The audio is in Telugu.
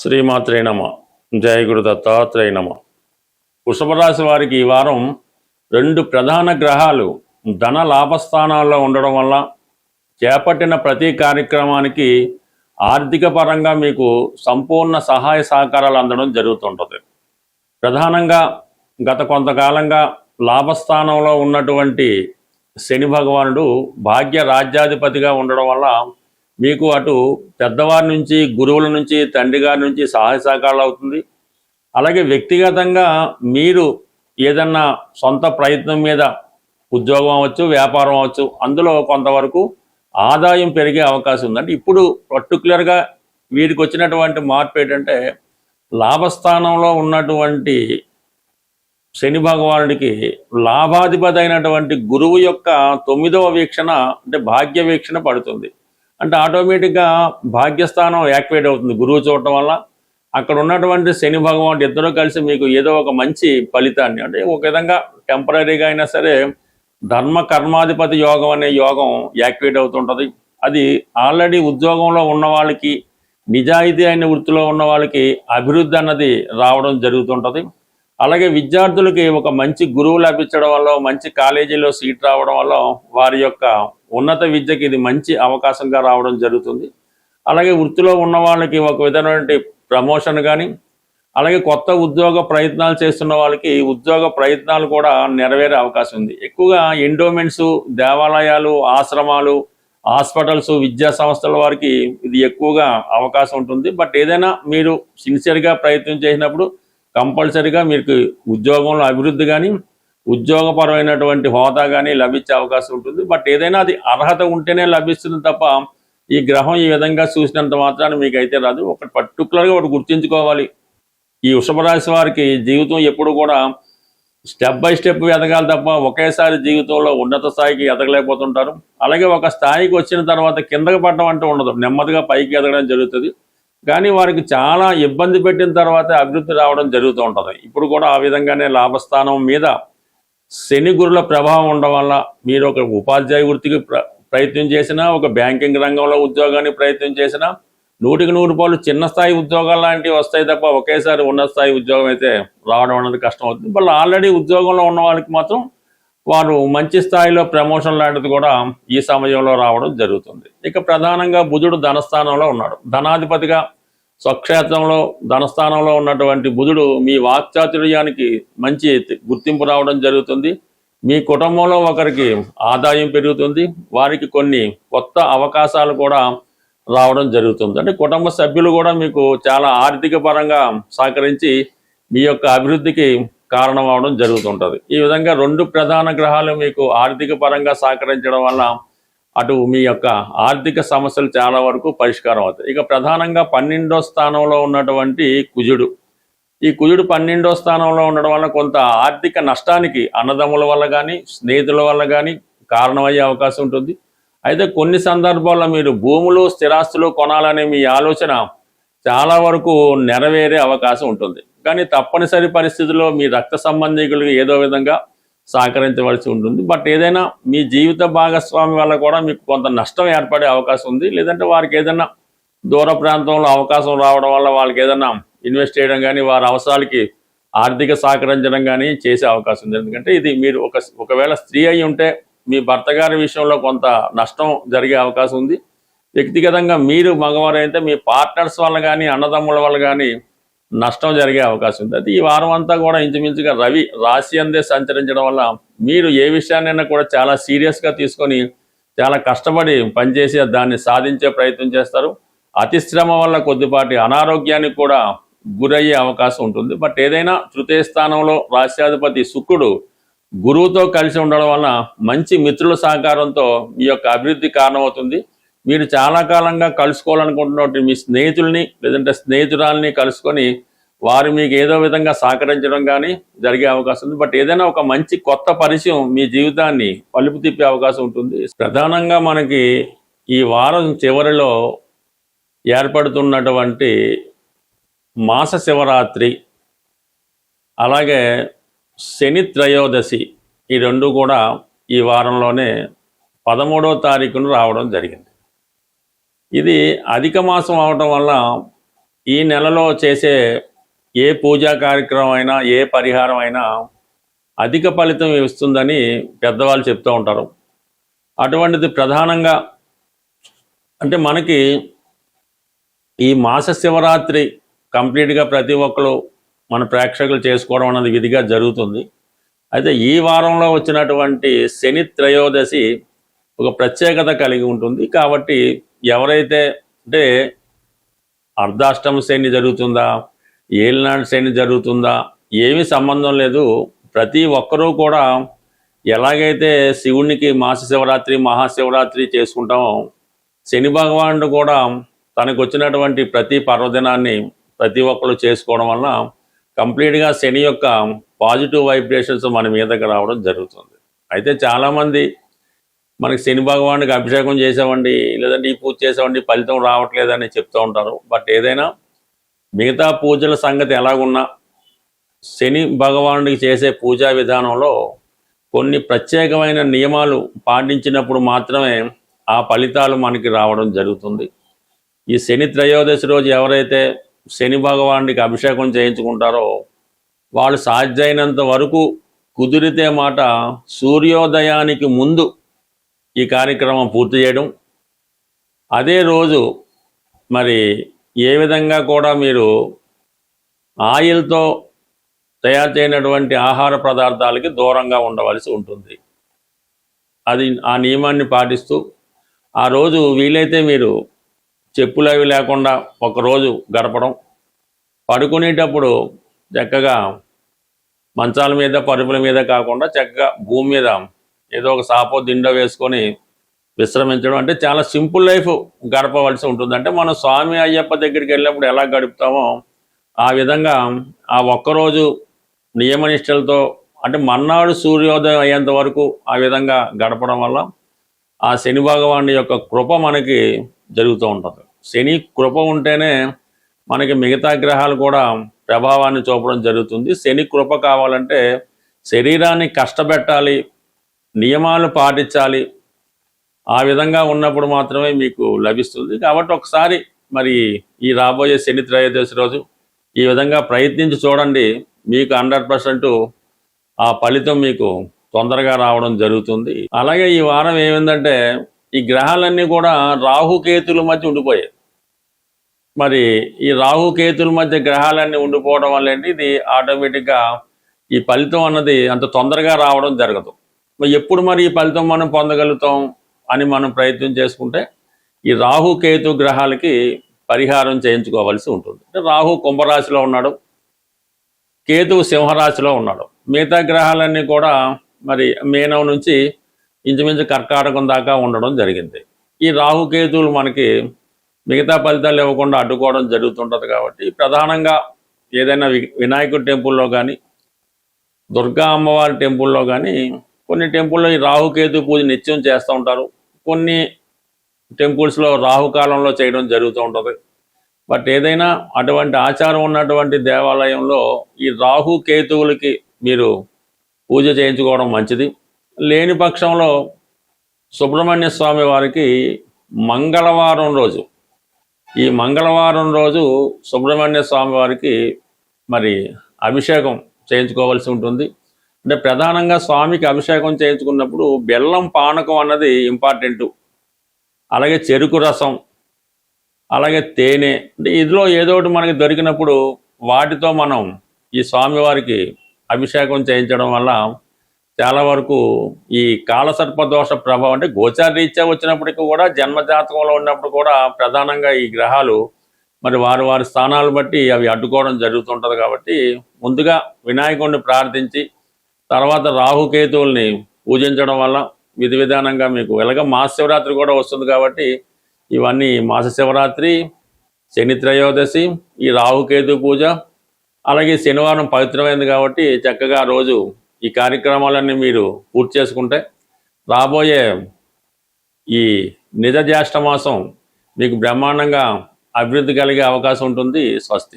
శ్రీమాత్రే నమ. జయ గురు దత్తాత్రేయ నమ. వృషభ రాశి వారికి ఈ వారం రెండు ప్రధాన గ్రహాలు ధన లాభస్థానాల్లో ఉండడం వల్ల చేపట్టిన ప్రతి కార్యక్రమానికి ఆర్థిక పరంగా మీకు సంపూర్ణ సహాయ సహకారాలు అందడం జరుగుతుంటుంది. ప్రధానంగా గత కొంతకాలంగా లాభస్థానంలో ఉన్నటువంటి శని భగవానుడు భాగ్య రాజ్యాధిపతిగా ఉండడం వల్ల మీకు అటు పెద్దవారి నుంచి, గురువుల నుంచి, తండ్రి గారి నుంచి సహాయ సహకారాలు అవుతుంది. అలాగే వ్యక్తిగతంగా మీరు ఏదన్నా సొంత ప్రయత్నం మీద ఉద్యోగం అవ్వచ్చు, వ్యాపారం అవ్వచ్చు, అందులో కొంతవరకు ఆదాయం పెరిగే అవకాశం ఉంది. అంటే ఇప్పుడు పర్టికులర్గా వీరికి వచ్చినటువంటి మార్పు ఏంటంటే లాభస్థానంలో ఉన్నటువంటి శని భగవానుడికి లాభాధిపతి అయినటువంటి గురువు యొక్క 9వ వీక్షణ అంటే భాగ్య వీక్షణ పడుతుంది. అంటే ఆటోమేటిక్గా భాగ్యస్థానం యాక్టివేట్ అవుతుంది గురువు చూడటం వల్ల. అక్కడ ఉన్నటువంటి శని భగవానుడు ఇద్దరూ కలిసి మీకు ఏదో ఒక మంచి ఫలితాన్ని, అంటే ఒక విధంగా టెంపరీగా అయినా సరే ధర్మ కర్మాధిపతి యోగం అనే యోగం యాక్టివేట్ అవుతుంటుంది. అది ఆల్రెడీ ఉద్యోగంలో ఉన్న వాళ్ళకి, నిజాయితీ అయిన వృత్తిలో ఉన్న వాళ్ళకి అభివృద్ధి అన్నది రావడం జరుగుతుంటుంది. అలాగే విద్యార్థులకి ఒక మంచి గురువు లభించడం వల్ల, మంచి కాలేజీలో సీట్ రావడం వల్ల వారి యొక్క ఉన్నత విద్యకి ఇది మంచి అవకాశంగా రావడం జరుగుతుంది. అలాగే వృత్తిలో ఉన్న వాళ్ళకి ఒక విధమైనటువంటి ప్రమోషన్ కానీ, అలాగే కొత్త ఉద్యోగ ప్రయత్నాలు చేస్తున్న వాళ్ళకి ఉద్యోగ ప్రయత్నాలు కూడా నెరవేరే అవకాశం ఉంది. ఎక్కువగా ఎండోమెంట్స్, దేవాలయాలు, ఆశ్రమాలు, హాస్పిటల్స్, విద్యా సంస్థల వారికి ఇది ఎక్కువగా అవకాశం ఉంటుంది. బట్ ఏదైనా మీరు సిన్సియర్గా ప్రయత్నం చేసినప్పుడు కంపల్సరీగా మీకు ఉద్యోగంలో అభివృద్ధి కానీ, ఉద్యోగపరమైనటువంటి హోదా కానీ లభించే అవకాశం ఉంటుంది. బట్ ఏదైనా అది అర్హత ఉంటేనే లభిస్తుంది తప్ప ఈ గ్రహం ఈ విధంగా చూసినంత మాత్రాన్ని మీకు అయితే రాదు. ఒకటి పర్టికులర్గా ఒకటి గుర్తుంచుకోవాలి, ఈ వృషభ రాశి వారికి జీవితం ఎప్పుడు కూడా స్టెప్ బై స్టెప్ ఎదగాలి తప్ప ఒకేసారి జీవితంలో ఉన్నత స్థాయికి ఎదగలేకపోతుంటారు. అలాగే ఒక స్థాయికి వచ్చిన తర్వాత కిందకి పడడం అంటూ ఉండదు, నెమ్మదిగా పైకి ఎదగడం జరుగుతుంది. కానీ వారికి చాలా ఇబ్బంది పెట్టిన తర్వాత అభివృద్ధి రావడం జరుగుతూ ఉంటుంది. ఇప్పుడు కూడా ఆ విధంగానే లాభస్థానం మీద శని గురుల ప్రభావం ఉండడం వల్ల మీరు ఒక ఉపాధ్యాయ వృత్తికి ప్రయత్నం చేసినా, ఒక బ్యాంకింగ్ రంగంలో ఉద్యోగానికి ప్రయత్నం చేసినా 100కి 100 చిన్న స్థాయి ఉద్యోగాలు లాంటివి వస్తాయి తప్ప ఒకేసారి ఉన్నత స్థాయి ఉద్యోగం అయితే రావడం అనేది కష్టం అవుతుంది. వాళ్ళు ఆల్రెడీ ఉద్యోగంలో ఉన్న వాళ్ళకి మాత్రం వారు మంచి స్థాయిలో ప్రమోషన్ లాంటిది కూడా ఈ సమయంలో రావడం జరుగుతుంది. ఇక ప్రధానంగా బుధుడు ధనస్థానంలో ఉన్నాడు. ధనాధిపతిగా స్వక్షేత్రంలో ధనస్థానంలో ఉన్నటువంటి బుధుడు మీ వాక్చాతుర్యానికి మంచి గుర్తింపు రావడం జరుగుతుంది. మీ కుటుంబంలో ఒకరికి ఆదాయం పెరుగుతుంది. వారికి కొన్ని కొత్త అవకాశాలు కూడా రావడం జరుగుతుంది. అంటే కుటుంబ సభ్యులు కూడా మీకు చాలా ఆర్థిక పరంగా సహకరించి మీ యొక్క అభివృద్ధికి కారణం అవడం జరుగుతుంటుంది. ఈ విధంగా రెండు ప్రధాన గ్రహాలు మీకు ఆర్థిక పరంగా సహకరించడం వల్ల అటు మీ యొక్క ఆర్థిక సమస్యలు చాలా వరకు పరిష్కారం అవుతాయి. ఇక ప్రధానంగా 12వ స్థానంలో ఉన్నటువంటి కుజుడు, ఈ కుజుడు 12వ స్థానంలో ఉండడం వల్ల కొంత ఆర్థిక నష్టానికి అన్నదమ్ముల వల్ల కానీ, స్నేహితుల వల్ల కానీ కారణమయ్యే అవకాశం ఉంటుంది. అయితే కొన్ని సందర్భాల్లో మీరు భూములు, స్థిరాస్తులు కొనాలనే మీ ఆలోచన చాలా వరకు నెరవేరే అవకాశం ఉంటుంది. కానీ తప్పనిసరి పరిస్థితుల్లో మీ రక్త సంబంధికులకు ఏదో విధంగా సహకరించవలసి ఉంటుంది. బట్ ఏదైనా మీ జీవిత భాగస్వామి వల్ల కూడా మీకు కొంత నష్టం ఏర్పడే అవకాశం ఉంది. లేదంటే వారికి ఏదైనా దూర ప్రాంతంలో అవకాశం రావడం వల్ల వాళ్ళకి ఏదైనా ఇన్వెస్ట్ చేయడం కానీ, వారి అవసరాలకి ఆర్థిక సహకరించడం కానీ చేసే అవకాశం ఉంది. ఎందుకంటే ఇది మీరు ఒకవేళ స్త్రీ అయి ఉంటే మీ భర్త గారి విషయంలో కొంత నష్టం జరిగే అవకాశం ఉంది. వ్యక్తిగతంగా మీరు మగవారు అయితే మీ పార్ట్నర్స్ వల్ల కానీ, అన్నదమ్ముల వల్ల కానీ నష్టం జరిగే అవకాశం ఉంది. అయితే ఈ వారం అంతా కూడా ఇంచుమించుగా రవి రాశి అందే సంచరించడం వల్ల మీరు ఏ విషయాన్నైనా కూడా చాలా సీరియస్గా తీసుకొని చాలా కష్టపడి పనిచేసి దాన్ని సాధించే ప్రయత్నం చేస్తారు. అతి శ్రమ వల్ల కొద్దిపాటి అనారోగ్యానికి కూడా గురయ్యే అవకాశం ఉంటుంది. బట్ ఏదైనా తృతీయ స్థానంలో రాశ్యాధిపతి శుక్రుడు గురువుతో కలిసి ఉండడం వల్ల మంచి మిత్రుల సహకారంతో మీ యొక్క అభివృద్ధి కారణమవుతుంది. మీరు చాలా కాలంగా కలుసుకోవాలనుకుంటున్నట్టు మీ స్నేహితుల్ని లేదంటే స్నేహితురాలని కలుసుకొని వారు మీకు ఏదో విధంగా సహకరించడం కానీ జరిగే అవకాశం ఉంది. బట్ ఏదైనా ఒక మంచి కొత్త పరిచయం మీ జీవితాన్ని పలుపు తిప్పే అవకాశం ఉంటుంది. ప్రధానంగా మనకి ఈ వారం చివరిలో ఏర్పడుతున్నటువంటి మాస శివరాత్రి, అలాగే శని త్రయోదశి, ఈ రెండు కూడా ఈ వారంలోనే 13వ తారీఖున రావడం జరిగింది. ఇది అధిక మాసం అవడం వల్ల ఈ నెలలో చేసే ఏ పూజా కార్యక్రమం అయినా ఏ పరిహారం అయినా అధిక ఫలితం ఇస్తుందని పెద్దవాళ్ళు చెప్తూ ఉంటారు. అటువంటిది ప్రధానంగా అంటే మనకి ఈ మాస శివరాత్రి కంప్లీట్గా ప్రతి ఒక్కరు మన ప్రేక్షకులు చేసుకోవడం అన్నది విధిగా జరుగుతుంది. అయితే ఈ వారంలో వచ్చినటువంటి శని త్రయోదశి ఒక ప్రత్యేకత కలిగి ఉంటుంది. కాబట్టి ఎవరైతే అంటే అర్ధాష్టమ శని జరుగుతుందా, ఏలినాడు శని జరుగుతుందా, ఏమీ సంబంధం లేదు. ప్రతి ఒక్కరూ కూడా ఎలాగైతే శివునికి మాస శివరాత్రి మహాశివరాత్రి చేసుకుంటామో శని భగవానుడు కూడా తనకు వచ్చినటువంటి ప్రతి పర్వదినాన్ని ప్రతి ఒక్కరు చేసుకోవడం వల్ల కంప్లీట్గా శని యొక్క పాజిటివ్ వైబ్రేషన్స్ మన మీదకి రావడం జరుగుతుంది. అయితే చాలామంది మనకి శని భగవానుడికి అభిషేకం చేసామండి, లేదంటే ఈ పూజ చేసామండి, ఫలితం రావట్లేదని చెప్తూ ఉంటారు. బట్ ఏదైనా మిగతా పూజల సంగతి ఎలాగున్నా శని భగవానుడికి చేసే పూజా విధానంలో కొన్ని ప్రత్యేకమైన నియమాలు పాటించినప్పుడు మాత్రమే ఆ ఫలితాలు మనకి రావడం జరుగుతుంది. ఈ శని త్రయోదశి రోజు ఎవరైతే శని భగవానుడికి అభిషేకం చేయించుకుంటారో వాళ్ళు సాధ్యమైనంత వరకు కుదిరితే మాట సూర్యోదయానికి ముందు ఈ కార్యక్రమం పూర్తి చేయడం. అదే రోజు మరి ఏ విధంగా కూడా మీరు ఆయిల్తో తయారు చేయనటువంటి ఆహార పదార్థాలకి దూరంగా ఉండవలసి ఉంటుంది. అది ఆ నియమాన్ని పాటిస్తూ ఆ రోజు వీలైతే మీరు చెప్పులు అవి లేకుండా ఒకరోజు గడపడం, పడుకునేటప్పుడు చక్కగా మంచాల మీద పరుపుల మీద కాకుండా చక్కగా భూమి మీద ఏదో ఒక సాపో దిండో వేసుకొని విశ్రమించడం. అంటే చాలా సింపుల్ లైఫ్ గడపవలసి ఉంటుంది. అంటే మనం స్వామి అయ్యప్ప దగ్గరికి వెళ్ళినప్పుడు ఎలా గడుపుతామో ఆ విధంగా ఆ ఒక్కరోజు నియమనిష్టలతో అంటే మర్నాడు సూర్యోదయం అయ్యేంత వరకు ఆ విధంగా గడపడం వల్ల ఆ శని భగవానుడి యొక్క కృప మనకి జరుగుతూ ఉంటుంది. శని కృప ఉంటేనే మనకి మిగతా గ్రహాలు కూడా ప్రభావాన్ని చూపడం జరుగుతుంది. శని కృప కావాలంటే శరీరాన్ని కష్టపెట్టాలి, నియమాలు పాటించాలి. ఆ విధంగా ఉన్నప్పుడు మాత్రమే మీకు లభిస్తుంది. కాబట్టి ఒకసారి మరి ఈ రాబోయే శని త్రయోదశి రోజు ఈ విధంగా ప్రయత్నించి చూడండి. మీకు 100% ఆ ఫలితం మీకు తొందరగా రావడం జరుగుతుంది. అలాగే ఈ వారం ఏమైందంటే ఈ గ్రహాలన్నీ కూడా రాహుకేతుల మధ్య ఉండిపోయాయి. మరి ఈ రాహుకేతుల మధ్య గ్రహాలన్నీ ఉండిపోవడం వల్ల ఏంటి ఇది ఆటోమేటిక్గా ఈ ఫలితం అన్నది అంత తొందరగా రావడం జరగదు. మరి ఎప్పుడు మరి ఈ ఫలితం మనం పొందగలుగుతాం అని మనం ప్రయత్నం చేసుకుంటే ఈ రాహుకేతు గ్రహాలకి పరిహారం చేయించుకోవాల్సి ఉంటుంది. అంటే రాహు కుంభరాశిలో ఉన్నాడు, కేతువు సింహరాశిలో ఉన్నాడు. మిగతా గ్రహాలన్నీ కూడా మరి మీనం నుంచి ఇంచుమించు కర్కాటకం దాకా ఉండడం జరిగింది. ఈ రాహుకేతువులు మనకి మిగతా ఫలితాలు ఇవ్వకుండా అడ్డుకోవడం జరుగుతుంటుంది. కాబట్టి ప్రధానంగా ఏదైనా వినాయకుడి టెంపుల్లో కానీ దుర్గా అమ్మవారి టెంపుల్లో కానీ కొన్ని టెంపుల్లో ఈ రాహుకేతు పూజ నిత్యం చేస్తూ ఉంటారు. కొన్ని టెంపుల్స్లో రాహుకాలంలో చేయడం జరుగుతూ ఉంటుంది. బట్ ఏదైనా అటువంటి ఆచారం ఉన్నటువంటి దేవాలయంలో ఈ రాహుకేతువులకి మీరు పూజ చేయించుకోవడం మంచిది. లేని పక్షంలో సుబ్రహ్మణ్య స్వామి వారికి మంగళవారం రోజు ఈ మంగళవారం రోజు సుబ్రహ్మణ్య స్వామి వారికి మరి అభిషేకం చేయించుకోవాల్సి ఉంటుంది. అంటే ప్రధానంగా స్వామికి అభిషేకం చేయించుకున్నప్పుడు బెల్లం పానకం అన్నది ఇంపార్టెంటు. అలాగే చెరుకు రసం, అలాగే తేనె, అంటే ఇదిలో ఏదో ఒకటి మనకి దొరికినప్పుడు వాటితో మనం ఈ స్వామివారికి అభిషేకం చేయించడం వల్ల చాలా వరకు ఈ కాలసర్పదోష ప్రభావం అంటే గోచార రీత్యా వచ్చినప్పటికీ కూడా జన్మజాతకంలో ఉన్నప్పుడు కూడా ప్రధానంగా ఈ గ్రహాలు మరి వారి వారి స్థానాలు బట్టి అవి అడ్డుకోవడం జరుగుతుంటుంది. కాబట్టి ముందుగా వినాయకుడిని ప్రార్థించి తర్వాత రాహుకేతువుల్ని పూజించడం వల్ల విధి విధానంగా మీకు ఎలాగ మాస శివరాత్రి కూడా వస్తుంది. కాబట్టి ఇవన్నీ మాస శివరాత్రి, శని త్రయోదశి, ఈ రాహుకేతు పూజ, అలాగే శనివారం పవిత్రమైంది కాబట్టి చక్కగా రోజు ఈ కార్యక్రమాలన్నీ మీరు పూర్తి చేసుకుంటే రాబోయే ఈ నిజ జ్యేష్ఠ మాసం మీకు బ్రహ్మాండంగా అభివృద్ధి కలిగే అవకాశం ఉంటుంది. స్వస్తి.